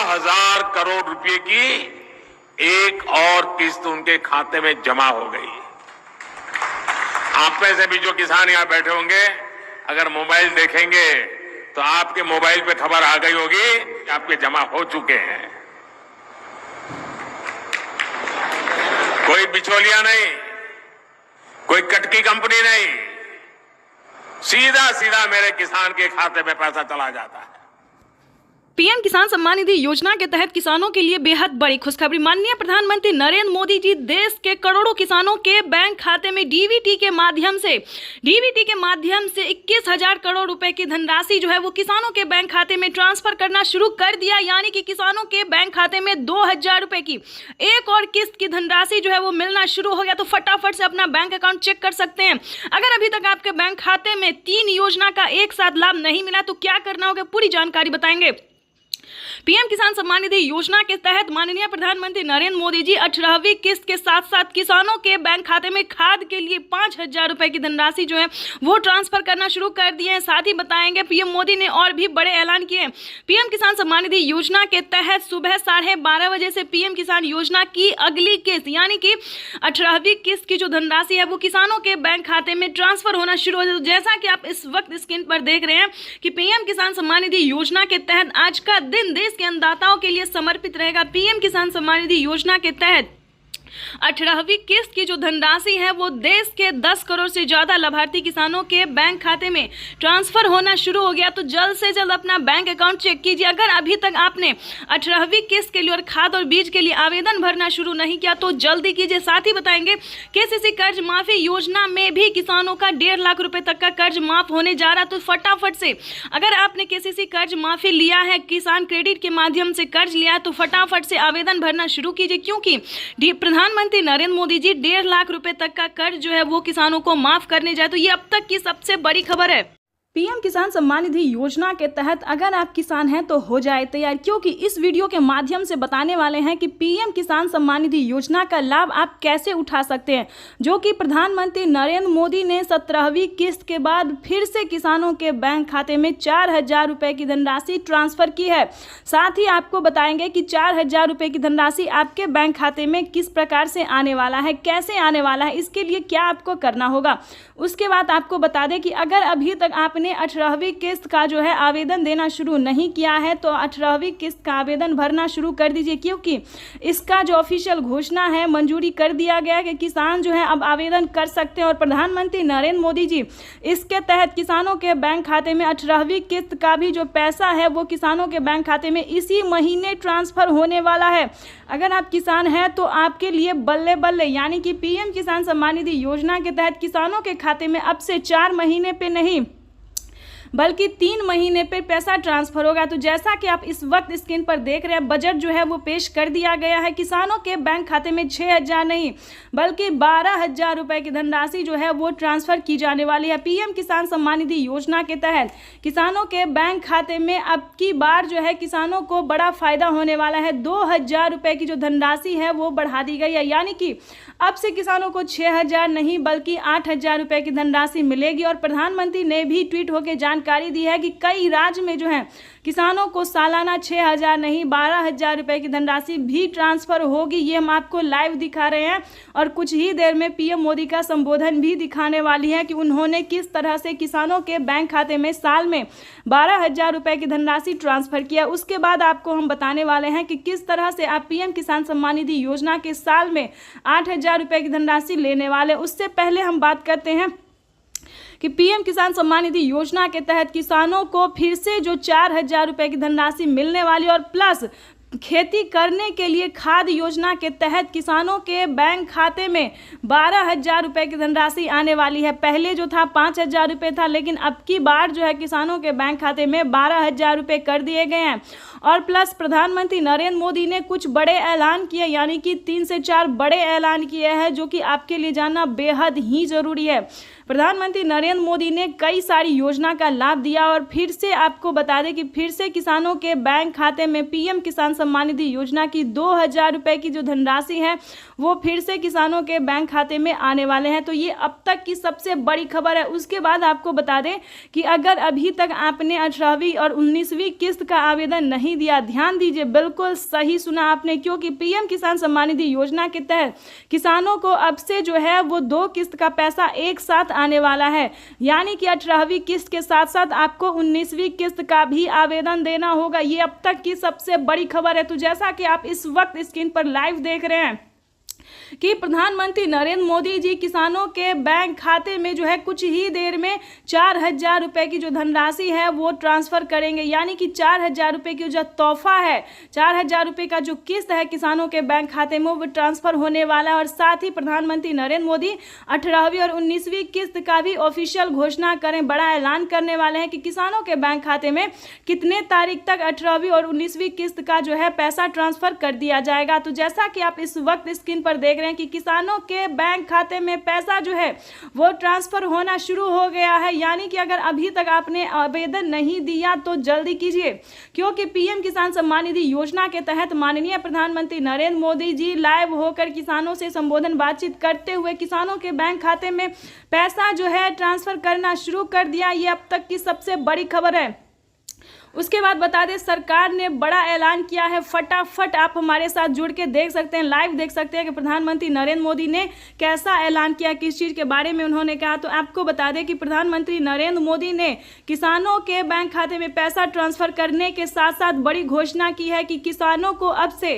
16,000 करोड़ रुपए की एक और किस्त उनके खाते में जमा हो गई। आप में से भी जो किसान यहां बैठे होंगे, अगर मोबाइल देखेंगे तो आपके मोबाइल पे खबर आ गई होगी कि आपके जमा हो चुके हैं। कोई बिचौलिया नहीं, कोई कटकी कंपनी नहीं, सीधा सीधा मेरे किसान के खाते में पैसा चला जाता है। पीएम किसान सम्मान निधि योजना के तहत किसानों के लिए बेहद बड़ी खुशखबरी। माननीय प्रधानमंत्री नरेंद्र मोदी जी देश के करोड़ों किसानों के बैंक खाते में डीबीटी के माध्यम से 21,000 करोड़ रुपए की धनराशि जो है वो किसानों के बैंक खाते में ट्रांसफर करना शुरू कर दिया। यानी कि किसानों के बैंक खाते में 2,000 रुपए की एक और किस्त की धनराशि जो है वो मिलना शुरू हो गया। तो फटाफट से अपना बैंक अकाउंट चेक कर सकते हैं। अगर अभी तक आपके बैंक खाते में 3 योजना का एक साथ लाभ नहीं मिला तो क्या करना होगा, पूरी जानकारी बताएंगे। पीएम किसान सम्मान निधि योजना के तहत माननीय प्रधानमंत्री नरेंद्र मोदी जी 18वीं किस्त के साथ साथ किसानों के बैंक खाते में खाद के लिए 5,000 रुपए की धनराशि जो है वो ट्रांसफर करना शुरू कर दिए हैं। साथ ही बताएंगे पीएम मोदी ने और भी बड़े ऐलान किए हैं। पीएम किसान सम्मान निधि योजना के तहत सुबह 12:30 बजे से पीएम किसान योजना की अगली किस्त यानी कि 18वीं किस्त की जो धनराशि है वो किसानों के बैंक खाते में ट्रांसफर होना शुरू हो जाए। जैसा कि आप इस वक्त स्क्रीन पर देख रहे हैं कि पीएम किसान सम्मान निधि योजना के तहत आज का दिन देश के अन्नदाताओं के लिए समर्पित रहेगा। पीएम किसान सम्मान निधि योजना के तहत 18वीं किस्त की जो धनराशि है वो देश के 10 करोड़ से ज्यादा लाभार्थी किसानों के बैंक खाते में ट्रांसफर होना शुरू हो गया। तो जल्द से जल्द अपना बैंक अकाउंट चेक कीजिए। अगर अभी तक आपने 18वीं किस्त के लिए और खाद और बीज के लिए आवेदन भरना शुरू नहीं किया तो जल्दी कीजिए। साथ ही बताएंगे केसीसी कर्ज माफी योजना में भी किसानों का 1.5 लाख रुपए तक का कर्ज माफ होने जा रहा। तो फटाफट से अगर आपने केसीसी कर्ज माफी लिया है, किसान क्रेडिट के माध्यम से कर्ज लिया है, तो फटाफट से आवेदन भरना शुरू कीजिए क्योंकि प्रधानमंत्री नरेंद्र मोदी जी 1.5 लाख रुपए तक का कर्ज जो है वो किसानों को माफ करने जाए। तो ये अब तक की सबसे बड़ी खबर है। पीएम किसान सम्मान निधि योजना के तहत अगर आप किसान हैं तो हो जाए तैयार, क्योंकि इस वीडियो के माध्यम से बताने वाले हैं कि पीएम किसान सम्मान निधि योजना का लाभ आप कैसे उठा सकते हैं, जो कि प्रधानमंत्री नरेंद्र मोदी ने 17वीं किस्त के बाद फिर से किसानों के बैंक खाते में 4,000 रुपए की धनराशि ट्रांसफर की है। साथ ही आपको बताएंगे कि 4,000 रुपए की धनराशि आपके बैंक खाते में किस प्रकार से आने वाला है, कैसे आने वाला है, इसके लिए क्या आपको करना होगा। उसके बाद आपको बता दें कि अगर अभी तक आपने 18वीं किस्त का जो है आवेदन देना शुरू नहीं किया है तो 18वीं किस्त का आवेदन भरना शुरू कर दीजिए, क्योंकि इसका जो ऑफिशियल घोषणा है मंजूरी कर दिया गया कि किसान जो है अब आवेदन कर सकते हैं। और प्रधानमंत्री नरेंद्र मोदी जी इसके तहत किसानों के बैंक खाते में 18वीं किस्त का भी जो पैसा है वो किसानों के बैंक खाते में इसी महीने ट्रांसफर होने वाला है। अगर आप किसान हैं तो आपके लिए बल्ले बल्ले, यानी कि पीएम किसान सम्मान निधि योजना के तहत किसानों के खाते में अब से 4 महीने पे नहीं बल्कि 3 महीने पे पैसा ट्रांसफर होगा। तो जैसा कि आप इस वक्त स्क्रीन पर देख रहे हैं, बजट जो है वो पेश कर दिया गया है। किसानों के बैंक खाते में 6,000 नहीं बल्कि 12,000 रुपए की धनराशि जो है वो ट्रांसफर की जाने वाली है। पीएम किसान सम्मान निधि योजना के तहत किसानों के बैंक खाते में अब की बार जो है किसानों को बड़ा फायदा होने वाला है। 2,000 रुपए की जो धनराशि है वो बढ़ा दी गई है, यानी कि अब से किसानों को 6,000 नहीं बल्कि 8,000 रुपए की धनराशि मिलेगी। और प्रधानमंत्री ने भी ट्वीट होकर जानकारी दी है कि कई राज्य में जो है किसानों को सालाना 6,000 नहीं 12,000 रुपए की धनराशि भी ट्रांसफर होगी। ये हम आपको लाइव दिखा रहे हैं और कुछ ही देर में पीएम मोदी का संबोधन भी दिखाने वाली है कि उन्होंने किस तरह से किसानों के बैंक खाते में साल में 12,000 रुपए की धनराशि ट्रांसफर किया। उसके बाद आपको हम बताने वाले हैं कि किस तरह से आप पीएम किसान सम्मान निधि योजना के साल में 8,000 रुपए की धनराशि लेने वाले। उससे पहले हम बात करते हैं कि पीएम किसान सम्मान निधि योजना के तहत किसानों को फिर से जो 4,000 रुपए की धनराशि मिलने वाली और प्लस खेती करने के लिए खाद योजना के तहत किसानों के बैंक खाते में 12,000 रुपए की धनराशि आने वाली है। पहले जो था 5,000 रुपये था, लेकिन अब की बार जो है किसानों के बैंक खाते में 12,000 रुपये कर दिए गए हैं। और प्लस प्रधानमंत्री नरेंद्र मोदी ने कुछ बड़े ऐलान किए, यानी कि 3 से 4 बड़े ऐलान किए हैं जो कि आपके लिए जानना बेहद ही जरूरी है। प्रधानमंत्री नरेंद्र मोदी ने कई सारी योजना का लाभ दिया और फिर से आपको बता दें कि फिर से किसानों के बैंक खाते में पीएम किसान सम्मान निधि योजना की 2,000 रुपए की जो धनराशि है वो फिर से किसानों के बैंक खाते में आने वाले हैं। तो ये अब तक की सबसे बड़ी खबर है। उसके बाद आपको बता दें कि अगर अभी तक आपने 18वीं और 19वीं किस्त का आवेदन नहीं नहीं दिया। ध्यान दीजिए, बिल्कुल सही सुना आपने, क्योंकि पीएम किसान सम्मान निधि योजना के तहत किसानों को अब से जो है वो 2 किस्त का पैसा एक साथ आने वाला है। यानी कि 18वीं किस्त के साथ साथ आपको 19वीं किस्त का भी आवेदन देना होगा। ये अब तक की सबसे बड़ी खबर है। तो जैसा कि आप इस वक्त स्क्रीन पर लाइव देख रहे हैं कि प्रधानमंत्री नरेंद्र मोदी जी किसानों के बैंक खाते में जो है कुछ ही देर में 4,000 रुपए की जो धनराशि है वो ट्रांसफर करेंगे। यानी कि 4,000 रुपए की जो तोहफा है, 4,000 रुपए का जो किस्त है किसानों के बैंक खाते में वो ट्रांसफर होने वाला है। और साथ ही प्रधानमंत्री नरेंद्र मोदी 18वीं और 19वीं किस्त का भी ऑफिशियल घोषणा करें, बड़ा ऐलान करने वाले हैं कि किसानों के बैंक खाते में कितने तारीख तक 18वीं और 19वीं किस्त का जो है पैसा ट्रांसफर कर दिया जाएगा। तो जैसा कि आप इस वक्त स्क्रीन पर देख रहे हैं कि किसानों के बैंक खाते में पैसा जो है वो ट्रांसफर होना शुरू हो गया है। यानी कि अगर अभी तक आपने आवेदन नहीं दिया तो जल्दी कीजिए, क्योंकि पीएम किसान सम्मान निधि योजना के तहत माननीय प्रधानमंत्री नरेंद्र मोदी जी लाइव होकर किसानों से संबोधन बातचीत करते हुए किसानों के बैंक खाते में पैसा जो है ट्रांसफर करना शुरू कर दिया। ये अब तक की सबसे बड़ी खबर है। उसके बाद बता दें, सरकार ने बड़ा ऐलान किया है। फटाफट आप हमारे साथ जुड़ के देख सकते हैं, लाइव देख सकते हैं कि प्रधानमंत्री नरेंद्र मोदी ने कैसा ऐलान किया, किस चीज़ के बारे में उन्होंने कहा। तो आपको बता दें कि प्रधानमंत्री नरेंद्र मोदी ने किसानों के बैंक खाते में पैसा ट्रांसफर करने के साथ साथ बड़ी घोषणा की है कि किसानों को अब से